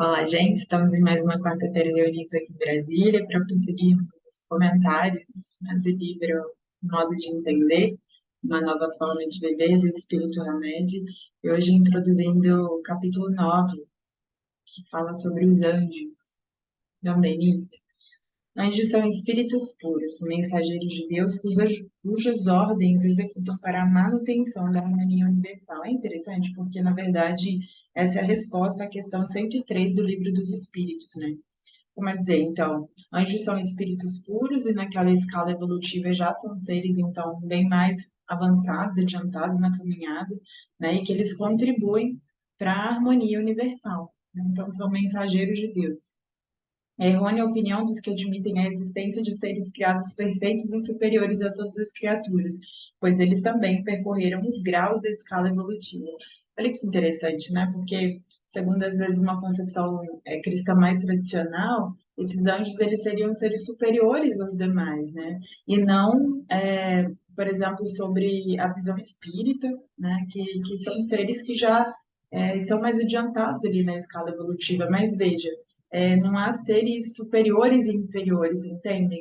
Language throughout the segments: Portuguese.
Olá, gente. Estamos em mais uma quarta-feira reunidos aqui em Brasília para prosseguirmos os comentários, né, do livro Modo de Entender, uma nova forma de viver, do Espírito Hamed. E hoje introduzindo o capítulo 9, que fala sobre os anjos. Não, Denise. Anjos são espíritos puros, mensageiros de Deus, cujas ordens executam para a manutenção da harmonia universal. É interessante porque, na verdade, essa é a resposta à questão 103 do Livro dos Espíritos, né? Como é dizer, então, anjos são espíritos puros e naquela escala evolutiva já são seres, então, bem mais avançados, adiantados na caminhada, né? E que eles contribuem para a harmonia universal, né? Então, são mensageiros de Deus. É errônea a opinião dos que admitem a existência de seres criados perfeitos e superiores a todas as criaturas, pois eles também percorreram os graus da escala evolutiva. Olha que interessante, né? Porque, segundo às vezes uma concepção cristã mais tradicional, esses anjos eles seriam seres superiores aos demais, né? E não, por exemplo, sobre a visão espírita, né? Que são seres que já estão mais adiantados ali na escala evolutiva. Mas veja, não há seres superiores e inferiores, entendem?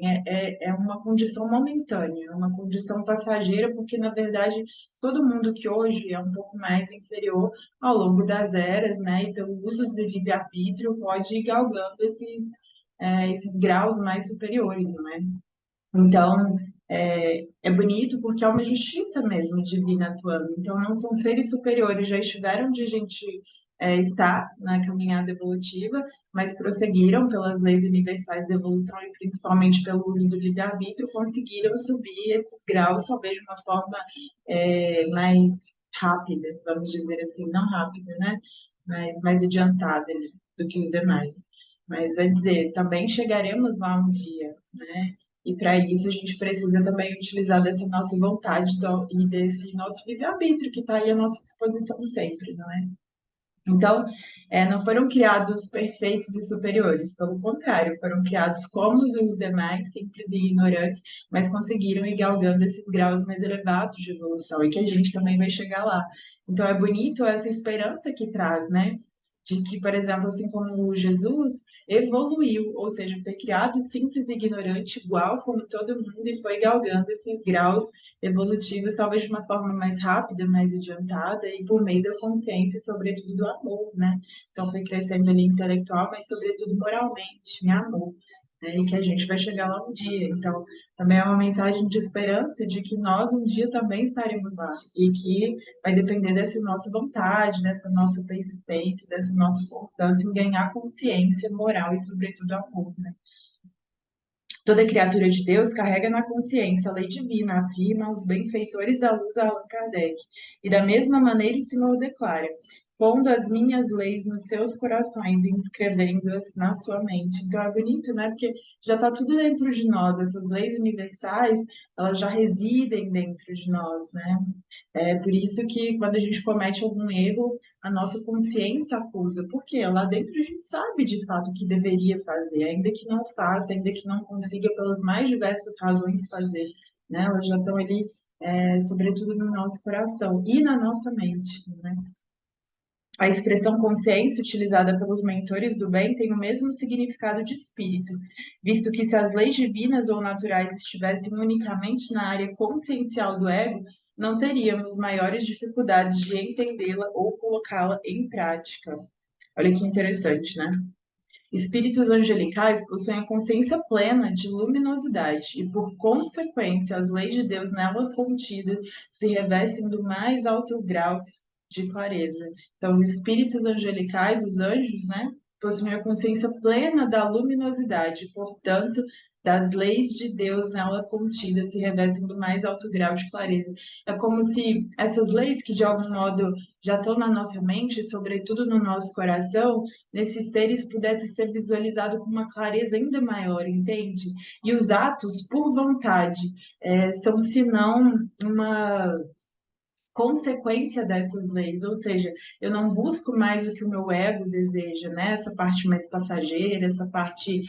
É uma condição momentânea, uma condição passageira, porque, na verdade, todo mundo que hoje é um pouco mais inferior ao longo das eras, né, e pelo uso do livre-arbítrio, pode ir galgando esses graus mais superiores, né? Então, é bonito porque é uma justiça mesmo divina atuando. Então, não são seres superiores, já estiveram onde a gente está na caminhada evolutiva, mas prosseguiram pelas leis universais da evolução e principalmente pelo uso do livre-arbítrio, conseguiram subir esses graus, talvez de uma forma mais rápida, vamos dizer assim, não rápida, né? Mas mais adiantada do que os demais. Mas, é dizer, também chegaremos lá um dia, né? E para isso a gente precisa também utilizar dessa nossa vontade e desse nosso livre-arbítrio que está aí à nossa disposição sempre, não é? Então, não foram criados perfeitos e superiores, pelo contrário, foram criados como os demais, simples e ignorantes, mas conseguiram ir galgando esses graus mais elevados de evolução e que a gente também vai chegar lá. Então, é bonito essa esperança que traz, né? De que, por exemplo, assim como Jesus evoluiu, ou seja, foi criado simples e ignorante, igual como todo mundo, e foi galgando esses graus evolutivos, talvez de uma forma mais rápida, mais adiantada, e por meio da consciência, sobretudo do amor, né? Então, foi crescendo ali intelectual, mas sobretudo moralmente, em amor, né? E que a gente vai chegar lá um dia. Então, também é uma mensagem de esperança de que nós um dia também estaremos lá, e que vai depender dessa nossa vontade, dessa nossa persistência, dessa nossa importância em ganhar consciência moral e, sobretudo, amor, né? Toda criatura de Deus carrega na consciência a lei divina, afirma os benfeitores da luz Allan Kardec. E da mesma maneira o Senhor declara: pondo as minhas leis nos seus corações e inscrevendo-as na sua mente. Então é bonito, né? Porque já está tudo dentro de nós. Essas leis universais, elas já residem dentro de nós, né? É por isso que quando a gente comete algum erro, a nossa consciência acusa, porque lá dentro a gente sabe de fato o que deveria fazer, ainda que não faça, ainda que não consiga pelas mais diversas razões fazer, né? Elas já estão ali, sobretudo no nosso coração e na nossa mente, né? A expressão consciência, utilizada pelos mentores do bem, tem o mesmo significado de espírito, visto que se as leis divinas ou naturais estivessem unicamente na área consciencial do ego, não teríamos maiores dificuldades de entendê-la ou colocá-la em prática. Olha que interessante, né? Espíritos angelicais possuem a consciência plena de luminosidade e, por consequência, as leis de Deus nela contidas se revestem do mais alto grau de clareza. Então, os espíritos angelicais, os anjos, né, possuem a consciência plena da luminosidade, portanto, das leis de Deus nela contidas se revestem do mais alto grau de clareza. É como se essas leis que, de algum modo, já estão na nossa mente, sobretudo no nosso coração, nesses seres pudesse ser visualizado com uma clareza ainda maior, entende? E os atos, por vontade, são senão uma consequência dessas leis, ou seja, eu não busco mais o que o meu ego deseja, né? Essa parte mais passageira, essa parte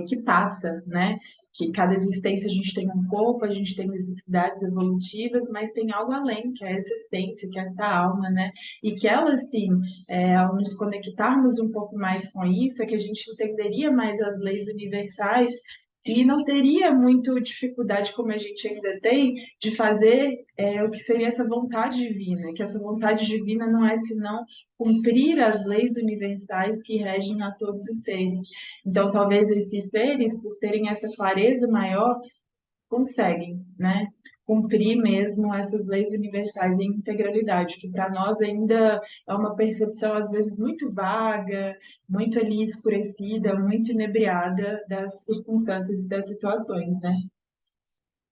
que passa, né? que cada existência a gente tem um corpo, a gente tem necessidades evolutivas, mas tem algo além, que é essa essência, que é essa alma, né? E que ela, assim, ao nos conectarmos um pouco mais com isso, é que a gente entenderia mais as leis universais e não teria muito dificuldade, como a gente ainda tem, de fazer o que seria essa vontade divina, que essa vontade divina não é senão cumprir as leis universais que regem a todos os seres. Então, talvez esses seres, por terem essa clareza maior, conseguem, né, cumprir mesmo essas leis universais em integralidade, que para nós ainda é uma percepção às vezes muito vaga, muito ali escurecida, muito inebriada das circunstâncias e das situações, né?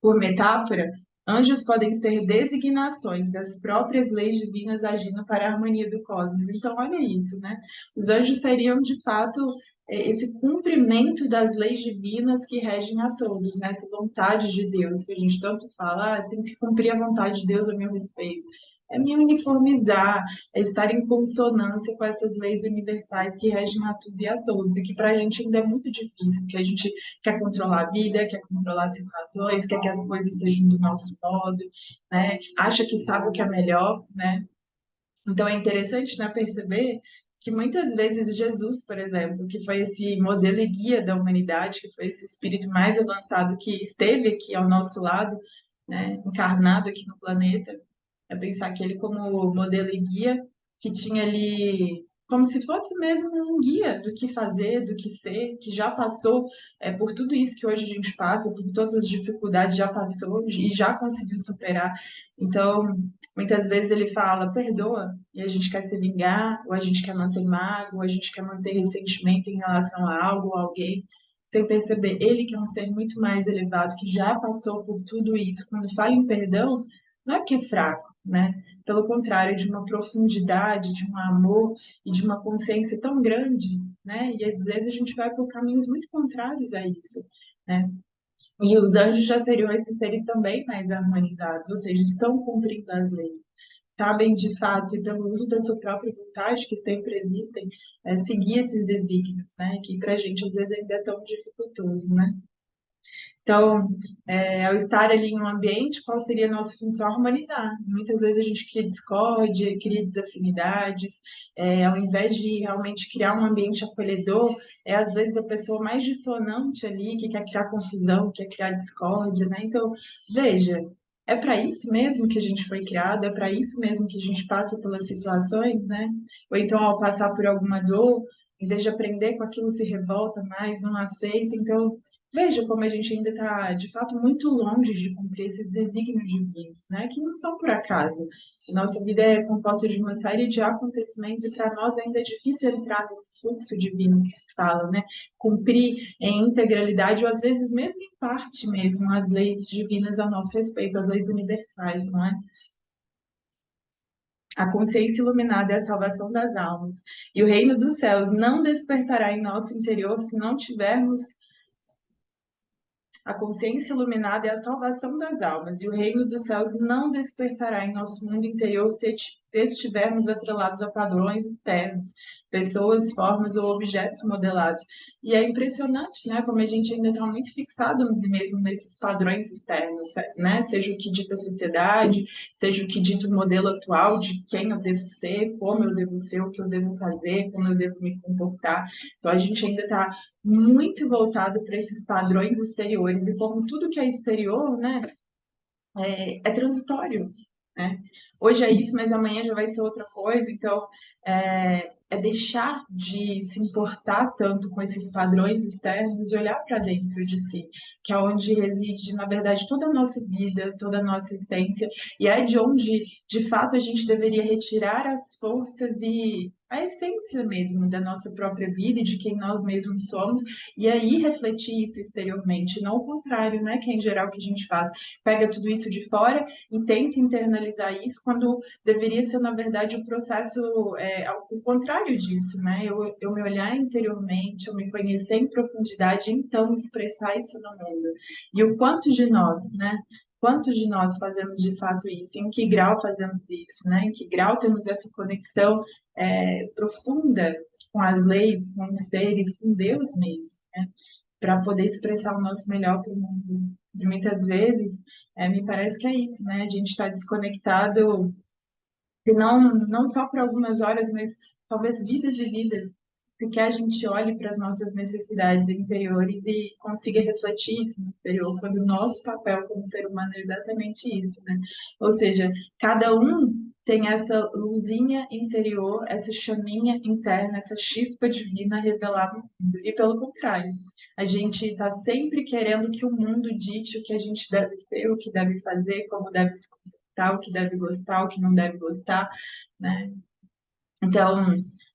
Por metáfora, anjos podem ser designações das próprias leis divinas agindo para a harmonia do cosmos. Então, olha isso, né? Os anjos seriam, de fato, esse cumprimento das leis divinas que regem a todos, né? Essa vontade de Deus, que a gente tanto fala, tem que cumprir a vontade de Deus a meu respeito. É me uniformizar, é estar em consonância com essas leis universais que regem a tudo e a todos, e que para a gente ainda é muito difícil, porque a gente quer controlar a vida, quer controlar as situações, quer que as coisas sejam do nosso modo, né? Acha que sabe o que é melhor, né? Então é interessante, né, perceber que muitas vezes Jesus, por exemplo, que foi esse modelo e guia da humanidade, que foi esse espírito mais avançado que esteve aqui ao nosso lado, né, encarnado aqui no planeta, é pensar que ele como modelo e guia, que tinha ali como se fosse mesmo um guia do que fazer, do que ser, que já passou por tudo isso que hoje a gente passa, por todas as dificuldades, já passou e já conseguiu superar. Então, muitas vezes ele fala, perdoa, e a gente quer se vingar, ou a gente quer manter mágoa, ou a gente quer manter ressentimento em relação a algo ou alguém, sem perceber. Ele que é um ser muito mais elevado, que já passou por tudo isso, quando fala em perdão, não é que é fraco, né? Pelo contrário, de uma profundidade, de um amor e de uma consciência tão grande, né? E às vezes a gente vai por caminhos muito contrários a isso, né? E os anjos já seriam esses seres também mais harmonizados, ou seja, estão cumprindo as leis, sabem de fato e pelo uso da sua própria vontade, que sempre existem, seguir esses desígnios, né? Que para a gente às vezes ainda é tão dificultoso, né? Então, ao estar ali em um ambiente, qual seria a nossa função? Harmonizar. Muitas vezes a gente cria discórdia, cria desafinidades, ao invés de realmente criar um ambiente acolhedor, é às vezes a pessoa mais dissonante ali, que quer criar confusão, quer criar discórdia, né? Então, veja, é para isso mesmo que a gente foi criado, é para isso mesmo que a gente passa pelas situações, né? Ou então, ao passar por alguma dor, em vez de aprender com aquilo, se revolta mais, não aceita. Então, veja como a gente ainda está, de fato, muito longe de cumprir esses desígnios divinos, né? Que não são por acaso. Nossa vida é composta de uma série de acontecimentos e para nós ainda é difícil entrar nesse fluxo divino que se fala, né? Cumprir em integralidade ou às vezes mesmo em parte mesmo as leis divinas a nosso respeito, as leis universais, não é? A consciência iluminada é a salvação das almas. E o reino dos céus não despertará em nosso interior se não tivermos a consciência iluminada é a salvação das almas, e o reino dos céus não despertará em nosso mundo interior se estivermos atrelados a padrões externos, pessoas, formas ou objetos modelados. E é impressionante, né, como a gente ainda está muito fixado mesmo nesses padrões externos, né? Seja o que dita a sociedade, seja o que dita o modelo atual de quem eu devo ser, como eu devo ser, o que eu devo fazer, como eu devo me comportar. Então a gente ainda está muito voltado para esses padrões exteriores, e como tudo que é exterior, né, é transitório, né? Hoje é isso, mas amanhã já vai ser outra coisa, então é deixar de se importar tanto com esses padrões externos e olhar para dentro de si, que é onde reside, na verdade, toda a nossa vida, toda a nossa essência, e é de onde, de fato, a gente deveria retirar as forças e a essência mesmo da nossa própria vida e de quem nós mesmos somos, e aí refletir isso exteriormente, não o contrário, né? Que é em geral o que a gente faz. Pega tudo isso de fora e tenta internalizar isso, quando deveria ser, na verdade, o processo o contrário disso, né? Eu me olhar interiormente, eu me conhecer em profundidade, então expressar isso no mundo. E o quanto de nós, né? Quantos de nós fazemos de fato isso? Em que grau fazemos isso, né? Em que grau temos essa conexão profunda com as leis, com os seres, com Deus mesmo, né? para poder expressar o nosso melhor para o mundo. E muitas vezes, me parece que é isso, né? A gente está desconectado, e não só por algumas horas, mas talvez vidas e vidas, porque a gente olhe para as nossas necessidades interiores e consiga refletir isso no exterior, quando o nosso papel como ser humano é exatamente isso, né? Ou seja, cada um tem essa luzinha interior, essa chaminha interna, essa chispa divina revelada no mundo. E pelo contrário, a gente está sempre querendo que o mundo dite o que a gente deve ser, o que deve fazer, como deve se comportar, o que deve gostar, o que não deve gostar, né? Então,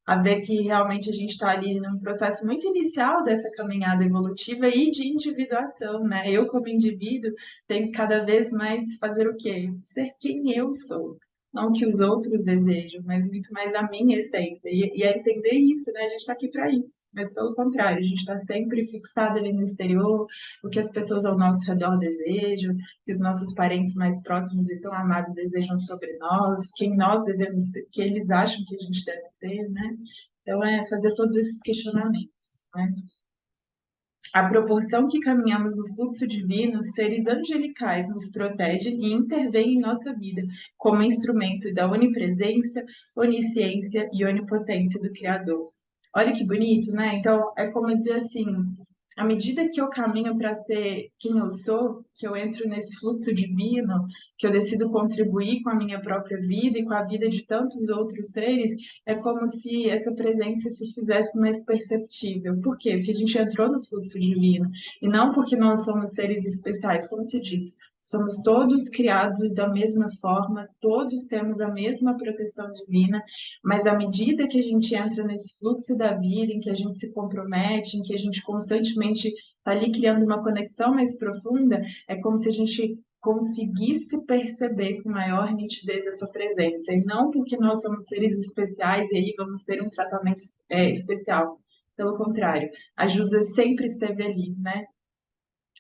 a ver que realmente a gente está ali num processo muito inicial dessa caminhada evolutiva e de individuação, né? Eu, como indivíduo, tenho que cada vez mais fazer o quê? Ser quem eu sou. Não o que os outros desejam, mas muito mais a minha essência. E é entender isso, né? A gente está aqui para isso. Mas, pelo contrário, a gente está sempre fixado ali no exterior, o que as pessoas ao nosso redor desejam, que os nossos parentes mais próximos e tão amados desejam sobre nós, quem nós devemos ser, que eles acham que a gente deve ser, né? Então, é fazer todos esses questionamentos, né? À proporção que caminhamos no fluxo divino, seres angelicais nos protegem e intervêm em nossa vida como instrumento da onipresença, onisciência e onipotência do Criador. Olha que bonito, né? Então, é como dizer assim, à medida que eu caminho para ser quem eu sou, que eu entro nesse fluxo divino, que eu decido contribuir com a minha própria vida e com a vida de tantos outros seres, é como se essa presença se fizesse mais perceptível. Por quê? Porque a gente entrou no fluxo divino, e não porque nós somos seres especiais, como se diz. Somos todos criados da mesma forma, todos temos a mesma proteção divina, mas à medida que a gente entra nesse fluxo da vida, em que a gente se compromete, em que a gente constantemente está ali criando uma conexão mais profunda, é como se a gente conseguisse perceber com maior nitidez a sua presença, e não porque nós somos seres especiais e aí vamos ter um tratamento especial. Pelo contrário, a ajuda sempre esteve ali, né?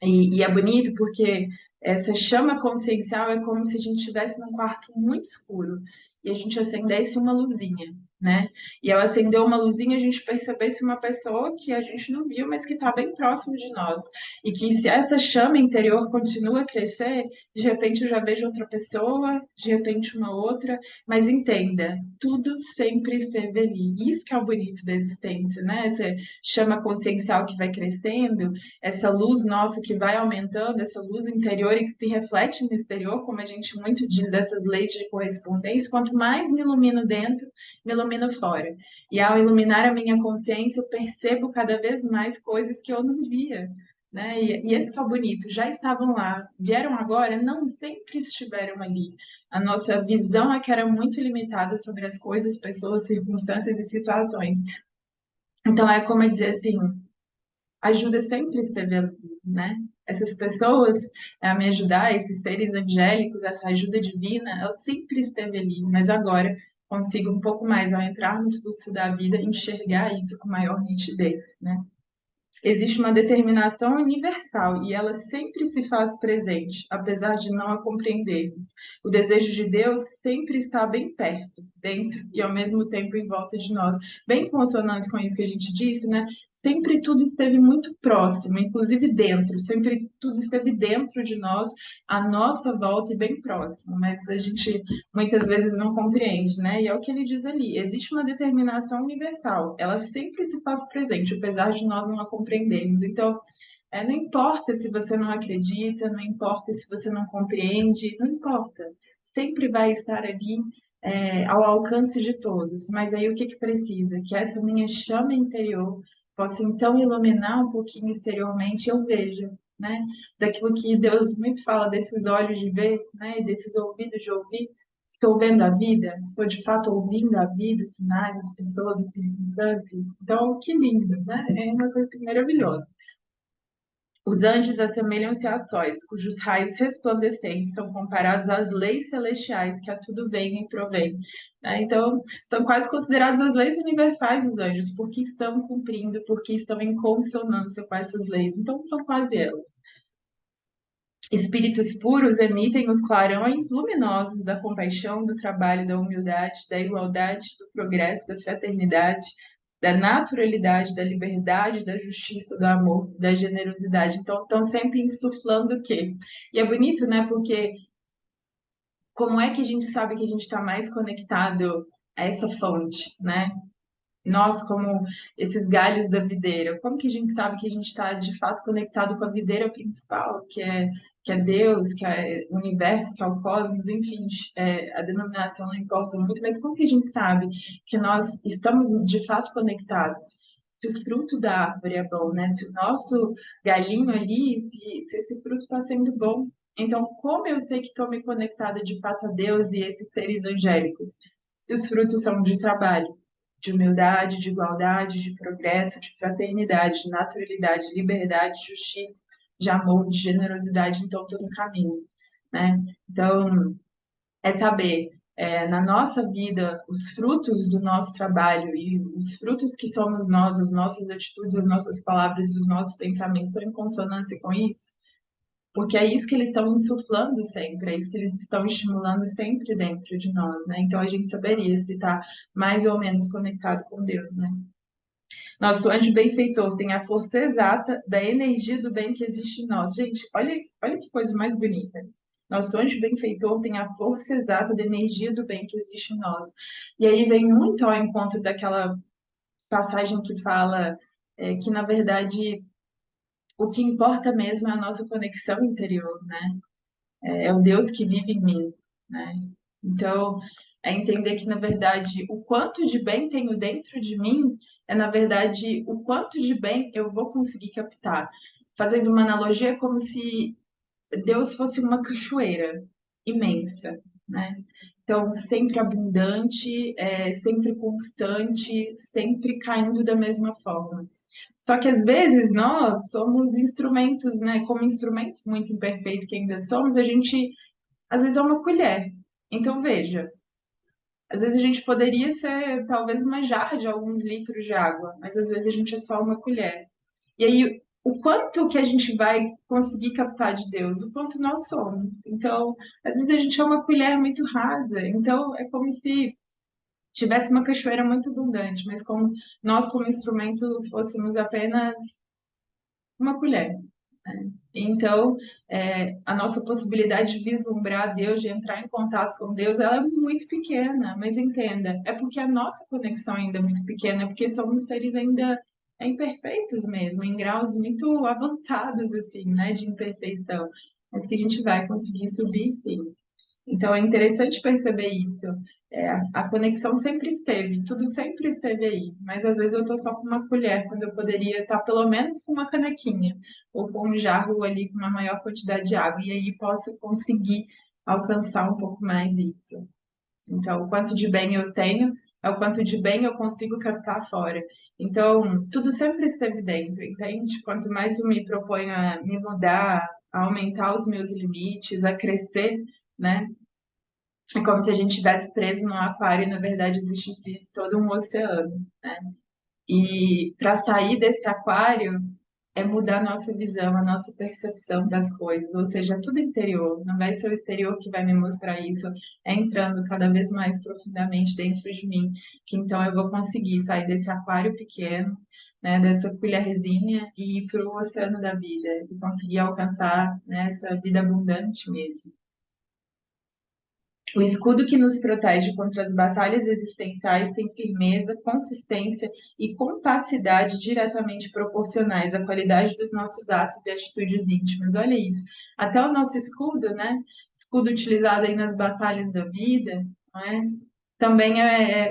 E é bonito porque essa chama consciencial é como se a gente estivesse num quarto muito escuro e a gente acendesse uma luzinha, né? E ao acender uma luzinha, a gente percebesse uma pessoa que a gente não viu, mas que está bem próximo de nós. E que se essa chama interior continua a crescer, de repente eu já vejo outra pessoa, de repente uma outra, mas entenda, tudo sempre esteve ali. Isso que é o bonito da existência, né? Essa chama consciencial que vai crescendo, essa luz nossa que vai aumentando, essa luz interior e que se reflete no exterior, como a gente muito diz dessas leis de correspondência, quanto mais me ilumino dentro, me ilumino fora. E ao iluminar a minha consciência, eu percebo cada vez mais coisas que eu não via. Né? E esse que é o bonito, já estavam lá, vieram agora, não sempre estiveram ali. A nossa visão é que era muito limitada sobre as coisas, pessoas, circunstâncias e situações. Então é como dizer assim, ajuda sempre esteve ali, né? Essas pessoas a me ajudar, esses seres angélicos, essa ajuda divina, ela sempre esteve ali, mas agora consigo um pouco mais, ao entrar no fluxo da vida, enxergar isso com maior nitidez, né? Existe uma determinação universal e ela sempre se faz presente, apesar de não a compreendermos. O desejo de Deus sempre está bem perto, dentro e ao mesmo tempo em volta de nós. Bem consonante com isso que a gente disse, né? Sempre tudo esteve muito próximo, inclusive dentro, sempre tudo esteve dentro de nós, à nossa volta e bem próximo, mas a gente muitas vezes não compreende, né? E é o que ele diz ali: existe uma determinação universal, ela sempre se faz presente, apesar de nós não a compreendermos. Então, não importa se você não acredita, não importa se você não compreende, não importa, sempre vai estar ali. Ao alcance de todos, mas aí o que precisa? Que essa minha chama interior possa então iluminar um pouquinho exteriormente, eu vejo, né? Daquilo que Deus muito fala, desses olhos de ver, né? E desses ouvidos de ouvir. Estou vendo a vida? Estou de fato ouvindo a vida, os sinais, as pessoas, as circunstâncias? Então, que lindo, né? É uma coisa assim, maravilhosa. Os anjos assemelham-se a sóis, cujos raios resplandecentes são comparados às leis celestiais que a tudo veem e provêm. Né? Então, são quase consideradas as leis universais dos anjos, porque estão cumprindo, porque estão em consonância com essas leis. Então, são quase elas. Espíritos puros emitem os clarões luminosos da compaixão, do trabalho, da humildade, da igualdade, do progresso, da fraternidade, da naturalidade, da liberdade, da justiça, do amor, da generosidade. Então, estão sempre insuflando o quê? E é bonito, né? Porque como é que a gente sabe que a gente está mais conectado a essa fonte, né? Nós, como esses galhos da videira, como que a gente sabe que a gente está de fato conectado com a videira principal, que é Deus, que é o universo, que é o cosmos, enfim, a denominação não importa muito, mas como que a gente sabe que nós estamos de fato conectados? Se o fruto da árvore é bom, né? Se o nosso galinho ali, se esse fruto está sendo bom. Então, como eu sei que estou me conectada de fato a Deus e esses seres angélicos? Se os frutos são de trabalho, de humildade, de igualdade, de progresso, de fraternidade, de naturalidade, de liberdade, de justiça, de amor, de generosidade, então todo o caminho, né? Então, é saber na nossa vida os frutos do nosso trabalho e os frutos que somos nós, as nossas atitudes, as nossas palavras e os nossos pensamentos estão em consonância com isso. Porque é isso que eles estão insuflando sempre, é isso que eles estão estimulando sempre dentro de nós, né? Então a gente saberia se está mais ou menos conectado com Deus, né? Nosso anjo benfeitor tem a força exata da energia do bem que existe em nós. Gente, olha que coisa mais bonita. Nosso anjo benfeitor tem a força exata da energia do bem que existe em nós. E aí vem muito ao encontro daquela passagem que fala que, na verdade, o que importa mesmo é a nossa conexão interior, né? É o Deus que vive em mim, né? Então, é entender que, na verdade, o quanto de bem tenho dentro de mim é, na verdade, o quanto de bem eu vou conseguir captar. Fazendo uma analogia, é como se Deus fosse uma cachoeira imensa, né? Então, sempre abundante, sempre constante, sempre caindo da mesma forma. Só que às vezes nós somos instrumentos, né? Como instrumentos muito imperfeitos que ainda somos, a gente às vezes é uma colher. Então veja, às vezes a gente poderia ser talvez uma jarra de alguns litros de água, mas às vezes a gente é só uma colher. E aí o quanto que a gente vai conseguir captar de Deus, o quanto nós somos. Então, às vezes a gente é uma colher muito rasa. Então é como se tivesse uma cachoeira muito abundante, mas como nós como instrumento fôssemos apenas uma colher. Né? Então, a nossa possibilidade de vislumbrar Deus, de entrar em contato com Deus, ela é muito pequena, mas entenda, é porque a nossa conexão ainda é muito pequena, é porque somos seres ainda imperfeitos mesmo, em graus muito avançados, assim, né, de imperfeição, mas que a gente vai conseguir subir, sim. Então é interessante perceber isso. A conexão sempre esteve, tudo sempre esteve aí, mas às vezes eu estou só com uma colher, quando eu poderia estar pelo menos com uma canequinha, ou com um jarro ali com uma maior quantidade de água, e aí posso conseguir alcançar um pouco mais isso. Então, o quanto de bem eu tenho é o quanto de bem eu consigo captar fora. Então, tudo sempre esteve dentro, entende? Quanto mais eu me proponho a me mudar, a aumentar os meus limites, a crescer, né? É como se a gente estivesse preso num aquário e, na verdade, existisse todo um oceano, né? E para sair desse aquário é mudar a nossa visão, a nossa percepção das coisas, ou seja, tudo interior. Não vai ser o exterior que vai me mostrar isso, é entrando cada vez mais profundamente dentro de mim, que então eu vou conseguir sair desse aquário pequeno, né, dessa colherzinha e ir para o oceano da vida, e conseguir alcançar, né, essa vida abundante mesmo. O escudo que nos protege contra as batalhas existenciais tem firmeza, consistência e compacidade diretamente proporcionais à qualidade dos nossos atos e atitudes íntimas. Olha isso. Até o nosso escudo, né? Escudo utilizado aí nas batalhas da vida, não é? Também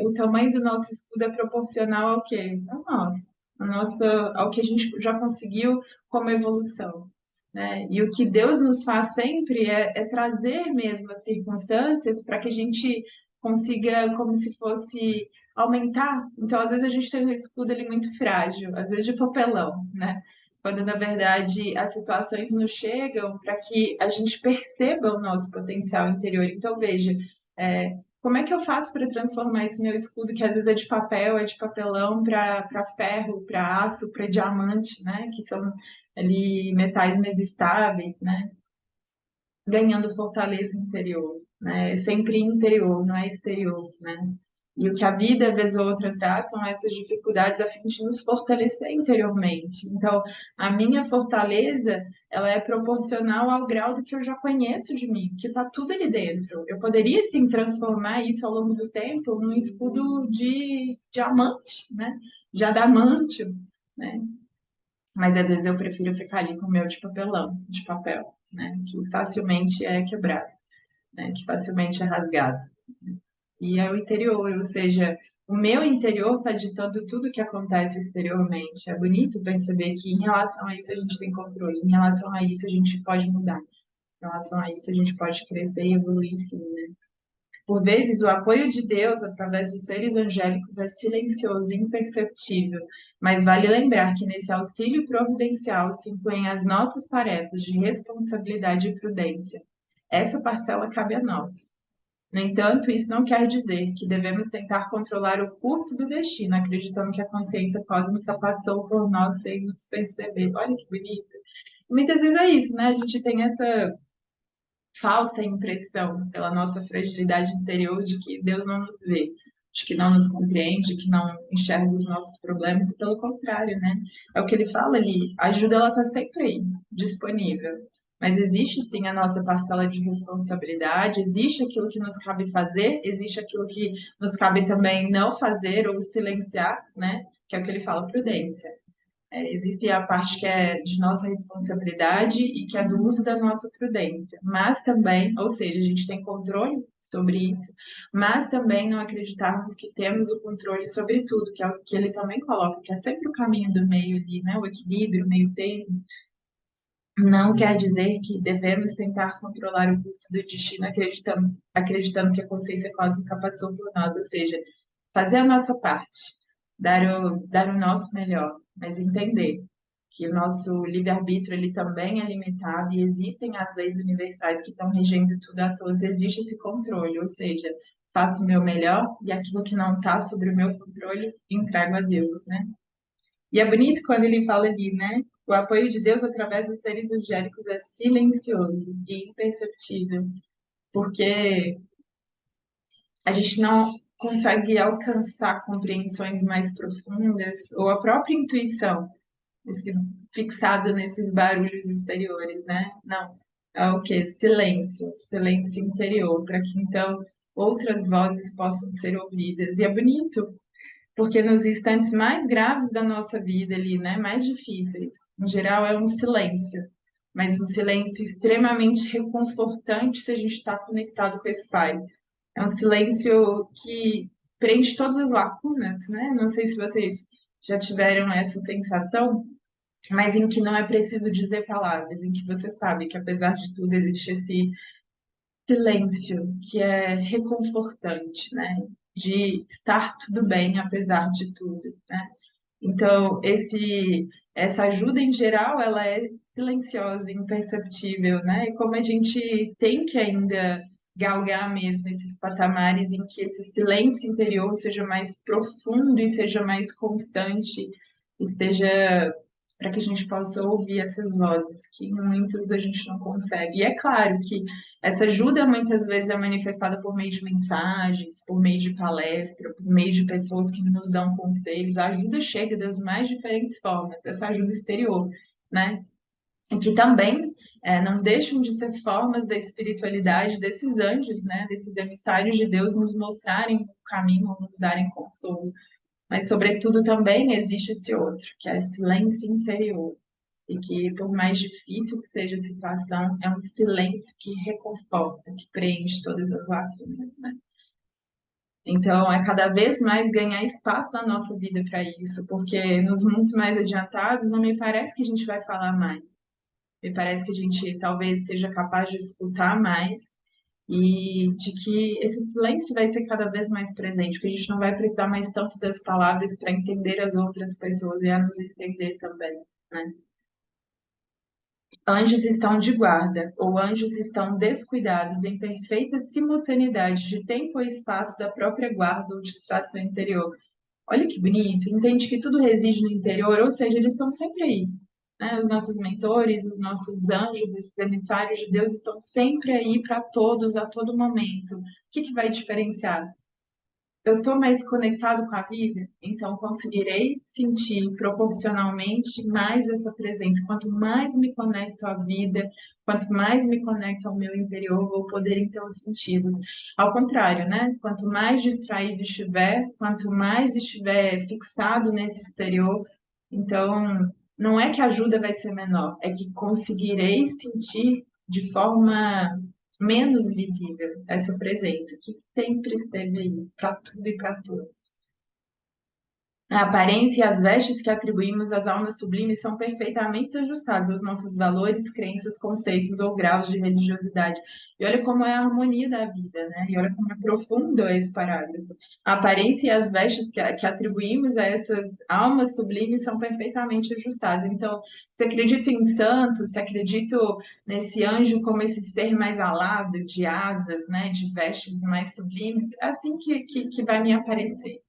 o tamanho do nosso escudo é proporcional ao quê? Ao nosso, ao que a gente já conseguiu como evolução. Né? E o que Deus nos faz sempre é trazer mesmo as circunstâncias para que a gente consiga, como se fosse, aumentar. Então, às vezes, a gente tem um escudo ali muito frágil, às vezes de papelão, né? Quando, na verdade, as situações nos chegam para que a gente perceba o nosso potencial interior. Então, veja, como é que eu faço para transformar esse meu escudo, que às vezes é de papel, é de papelão, para ferro, para aço, para diamante, né? Que são ali metais mais estáveis, né? Ganhando fortaleza interior, né? É sempre interior, não é exterior, né? E o que a vida, vez ou outra, traz são essas dificuldades a fim de nos fortalecer interiormente. Então, a minha fortaleza, ela é proporcional ao grau do que eu já conheço de mim, que está tudo ali dentro. Eu poderia, sim, transformar isso ao longo do tempo num escudo de diamante, né? De adamantio, né? Mas às vezes eu prefiro ficar ali com o meu de papelão, de papel, né? Que facilmente é quebrado, né? Que facilmente é rasgado. E é o interior, ou seja, o meu interior está ditando tudo que acontece exteriormente. É bonito perceber que em relação a isso a gente tem controle, em relação a isso a gente pode mudar, em relação a isso a gente pode crescer e evoluir sim, né? Por vezes, o apoio de Deus através dos seres angélicos é silencioso e imperceptível, mas vale lembrar que nesse auxílio providencial se incluem as nossas tarefas de responsabilidade e prudência. Essa parcela cabe a nós. No entanto, isso não quer dizer que devemos tentar controlar o curso do destino, acreditando que a consciência cósmica passou por nós sem nos perceber. Olha que bonito. Muitas vezes é isso, né? A gente tem essa falsa impressão, pela nossa fragilidade interior, de que Deus não nos vê, de que não nos compreende, que não enxerga os nossos problemas, e pelo contrário, né? É o que ele fala ali, a ajuda ela está sempre aí, disponível. Mas existe sim a nossa parcela de responsabilidade, existe aquilo que nos cabe fazer, existe aquilo que nos cabe também não fazer ou silenciar, né? Que é o que ele fala, prudência. Existe a parte que é de nossa responsabilidade e que é do uso da nossa prudência, mas também, ou seja, a gente tem controle sobre isso, mas também não acreditarmos que temos o controle sobre tudo, que é o que ele também coloca, que é sempre o caminho do meio ali, né? O equilíbrio, o meio termo. Não quer dizer que devemos tentar controlar o curso do destino acreditando que a consciência cósmica passou por nós, ou seja, fazer a nossa parte, dar o nosso melhor, mas entender que o nosso livre-arbítrio ele também é limitado e existem as leis universais que estão regendo tudo a todos, existe esse controle, ou seja, faço o meu melhor e aquilo que não está sobre o meu controle, entrego a Deus, né? E é bonito quando ele fala ali, né? O apoio de Deus através dos seres angélicos é silencioso e imperceptível, porque a gente não consegue alcançar compreensões mais profundas ou a própria intuição, esse, fixada nesses barulhos exteriores, né? Não, é o quê? Silêncio, silêncio interior, para que então outras vozes possam ser ouvidas. E é bonito, porque nos instantes mais graves da nossa vida ali, né, mais difíceis, em geral é um silêncio, mas um silêncio extremamente reconfortante se a gente está conectado com esse Pai. É um silêncio que preenche todas as lacunas, né? Não sei se vocês já tiveram essa sensação, mas em que não é preciso dizer palavras, em que você sabe que apesar de tudo existe esse silêncio que é reconfortante, né? De estar tudo bem apesar de tudo, né? Então, essa ajuda em geral, ela é silenciosa, imperceptível, né? E como a gente tem que ainda galgar mesmo esses patamares em que esse silêncio interior seja mais profundo e seja mais constante e seja para que a gente possa ouvir essas vozes que em muitos a gente não consegue. E é claro que essa ajuda muitas vezes é manifestada por meio de mensagens, por meio de palestra, por meio de pessoas que nos dão conselhos. A ajuda chega das mais diferentes formas, essa ajuda exterior, né? E que também não deixam de ser formas da espiritualidade desses anjos, né? Desses emissários de Deus nos mostrarem o caminho, nos darem consolo. Mas, sobretudo, também existe esse outro, que é silêncio interior. E que, por mais difícil que seja a situação, é um silêncio que reconforta, que preenche todas as lacunas, né? Então, é cada vez mais ganhar espaço na nossa vida para isso, porque nos mundos mais adiantados, não me parece que a gente vai falar mais. Me parece que a gente talvez seja capaz de escutar mais e de que esse silêncio vai ser cada vez mais presente, porque a gente não vai precisar mais tanto das palavras para entender as outras pessoas e a nos entender também, né? Anjos estão de guarda, ou anjos estão descuidados em perfeita simultaneidade de tempo e espaço da própria guarda ou distração interior. Olha que bonito, entende que tudo reside no interior, ou seja, eles estão sempre aí, né? Os nossos mentores, os nossos anjos, esses emissários de Deus estão sempre aí para todos, a todo momento. O que vai diferenciar? eu estou mais conectado com a vida, então conseguirei sentir proporcionalmente mais essa presença. Quanto mais me conecto à vida, quanto mais me conecto ao meu interior, vou poder então senti-los. Ao contrário, né? Quanto mais distraído estiver, quanto mais estiver fixado nesse exterior, então não é que a ajuda vai ser menor, é que conseguirei sentir de forma menos visível essa presença que sempre esteve aí, para tudo e para todos. A aparência e as vestes que atribuímos às almas sublimes são perfeitamente ajustadas aos nossos valores, crenças, conceitos ou graus de religiosidade. E olha como é a harmonia da vida, né? E olha como é profundo esse parágrafo. A aparência e as vestes que atribuímos a essas almas sublimes são perfeitamente ajustadas. Então, se acredito em santos, se acredito nesse anjo como esse ser mais alado, de asas, né? De vestes mais sublimes, é assim que vai me aparecer.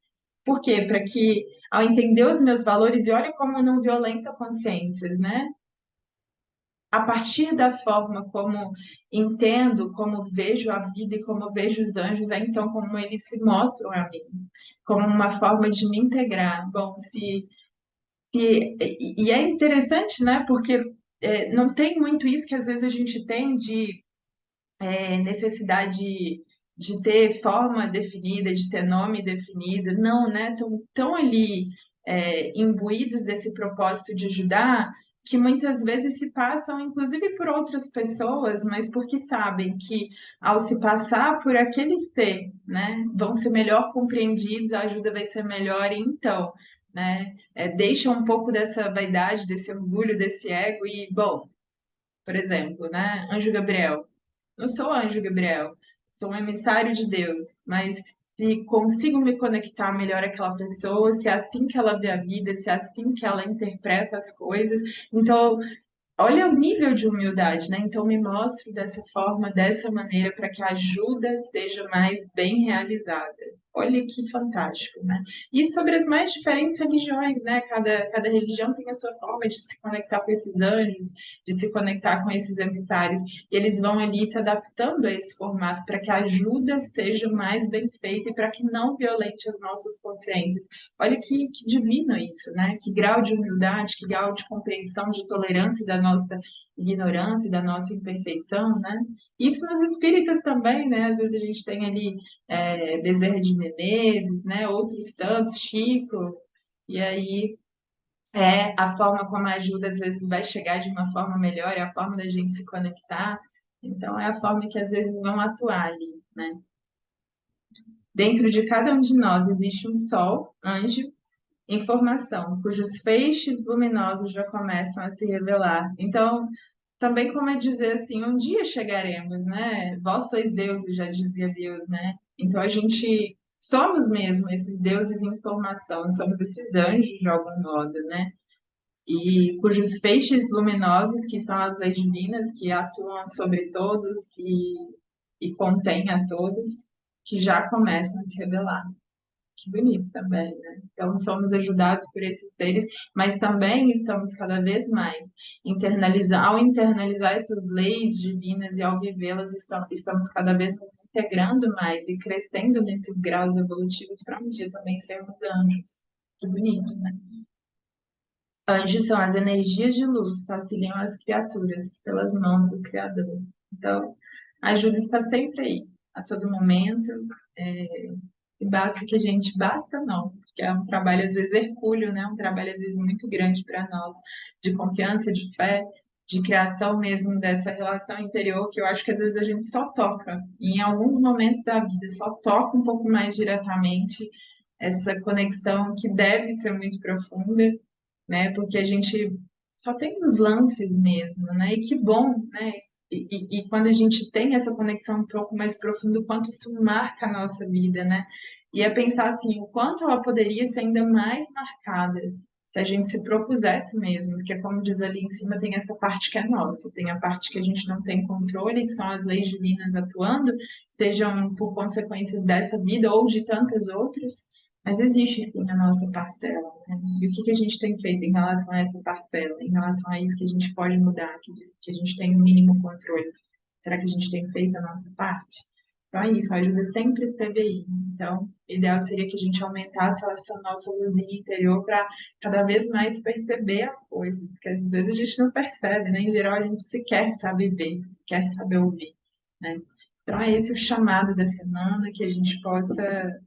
Por quê? Para que, ao entender os meus valores, e olha como eu não violento consciências, né? A partir da forma como entendo, como vejo a vida e como vejo os anjos, é então como eles se mostram a mim, como uma forma de me integrar. Bom, e é interessante, né? Porque não tem muito isso que às vezes a gente tem de necessidade de ter forma definida, de ter nome definido. Não, né? Tão ali imbuídos desse propósito de ajudar, que muitas vezes se passam, inclusive por outras pessoas, mas porque sabem que ao se passar por aquele ser, né, vão ser melhor compreendidos, a ajuda vai ser melhor, e então, né, deixa um pouco dessa vaidade, desse orgulho, desse ego, e, bom, por exemplo, né, Anjo Gabriel. Não sou anjo, Gabriel. Sou um emissário de Deus. Mas se consigo me conectar melhor àquela pessoa, se é assim que ela vê a vida, se é assim que ela interpreta as coisas, então olha o nível de humildade, né? Então me mostre dessa forma, dessa maneira, para que a ajuda seja mais bem realizada. Olha que fantástico, né? E sobre as mais diferentes religiões, né? Cada religião tem a sua forma de se conectar com esses anjos, de se conectar com esses emissários, e eles vão ali se adaptando a esse formato para que a ajuda seja mais bem feita e para que não violente as nossas consciências. Olha que divino isso, né? Que grau de humildade, que grau de compreensão, de tolerância da nossa ignorância, da nossa imperfeição, né? Isso nos espíritas também, né? Às vezes a gente tem ali Bezerra de Menezes, né? Outros tantos, Chico, e aí a forma como a ajuda às vezes vai chegar de uma forma melhor, é a forma da gente se conectar, então é a forma que às vezes vão atuar ali, né? Dentro de cada um de nós existe um sol, anjo, informação, cujos feixes luminosos já começam a se revelar. Então, também como é dizer assim, um dia chegaremos, né? Vós sois deuses, já dizia Deus, né? Então a gente somos mesmo esses deuses em formação, somos esses anjos de algum modo, né? E cujos feixes luminosos, que são as leis divinas, que atuam sobre todos e contêm a todos, que já começam a se revelar. Que bonito também, né? Então, somos ajudados por esses seres, mas também estamos cada vez mais ao internalizar essas leis divinas e ao vivê-las, estamos cada vez nos integrando mais e crescendo nesses graus evolutivos para um dia também sermos anjos. Que bonito, né? Anjos são as energias de luz que auxiliam as criaturas pelas mãos do Criador. Então, a ajuda está sempre aí, a todo momento. E basta que a gente, basta não, porque é um trabalho às vezes hercúleo, né? Um trabalho às vezes muito grande para nós, de confiança, de fé, de criação mesmo dessa relação interior, que eu acho que às vezes a gente só toca, e em alguns momentos da vida, só toca um pouco mais diretamente essa conexão que deve ser muito profunda, né? Porque a gente só tem os lances mesmo, né? E que bom, né? E quando a gente tem essa conexão um pouco mais profunda, o quanto isso marca a nossa vida, né? E é pensar assim, o quanto ela poderia ser ainda mais marcada se a gente se propusesse mesmo, porque como diz ali em cima, tem essa parte que é nossa, tem a parte que a gente não tem controle, que são as leis divinas atuando, sejam por consequências dessa vida ou de tantas outras, mas existe sim a nossa parcela, né? E o que a gente tem feito em relação a essa parcela, em relação a isso que a gente pode mudar, que a gente tem o mínimo controle? Será que a gente tem feito a nossa parte? Então é isso, a ajuda sempre esteve aí. Então, o ideal seria que a gente aumentasse essa nossa luzinha interior para cada vez mais perceber as coisas, porque às vezes a gente não percebe, né? Em geral, a gente sequer sabe ver, sequer sabe ouvir, né? Então é esse o chamado da semana, que a gente possa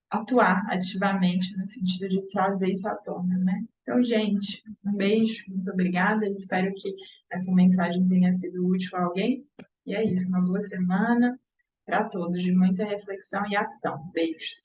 atuar ativamente no sentido de trazer isso à tona, né? Então, gente, um beijo, muito obrigada. Espero que essa mensagem tenha sido útil a alguém. E é isso, uma boa semana para todos, de muita reflexão e ação. Beijos.